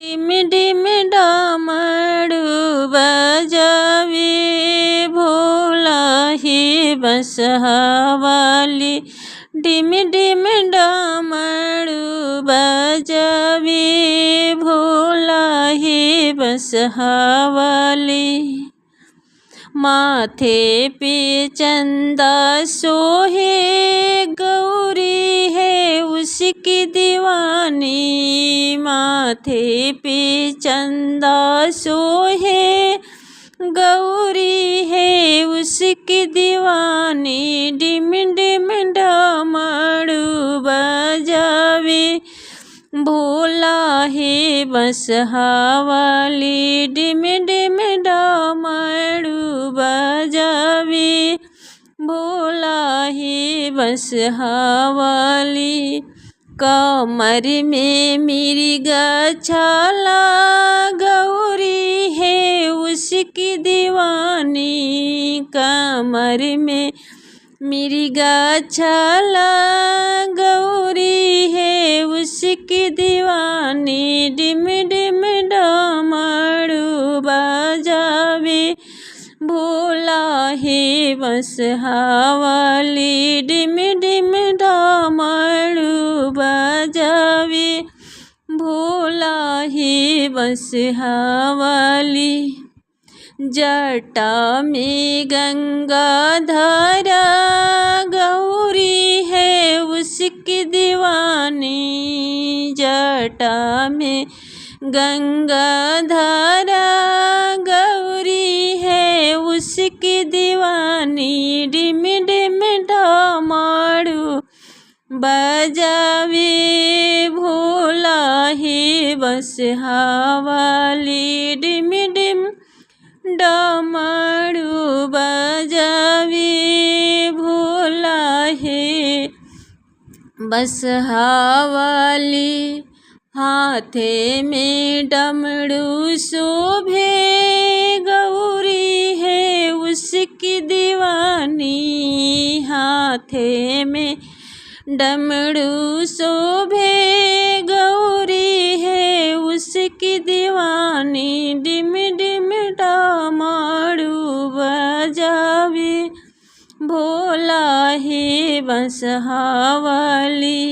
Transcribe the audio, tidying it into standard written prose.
Dim dim डमरू बजावे भोला ही बसहावाली। Dim dim डमरू बजावे भोला ही बसहावाली। माथे पे चंदा सोहे गौरी है उसकी दीवानी। माथे पे चंदा सोहे गौरी है उसकी दीवानी। डिम डिम डमरू बजावे भोला है बसहावाली। डिम डिम डमरू बजावे भोला है बसहावाली। कमर में मिर्गा छाला गौरी है उसकी दीवानी। कमर में मिर्गा छाला गौरी है उसकी दीवानी। डिम डिम डमरू बजावे भोला है बसहावाली। डिम डिम डमरू बजावे भोला है बसहावाली। जटा में गंगा धारा गौरी है उसकी दीवानी। जटा में गंगा धारा गौरी है उसकी दीवानी। डिम डिम डमरू बजावे भोला है बसहावाली। डिम डिम डमरू बजावे भोला है बसहावाली। हाथे में डमरू शोभे गौरी है उसकी दीवानी। हाथे में डमरू शोभे गौरी है उसकी दीवानी। डिम डिम डमरू बजावे भोला है बसहावाली।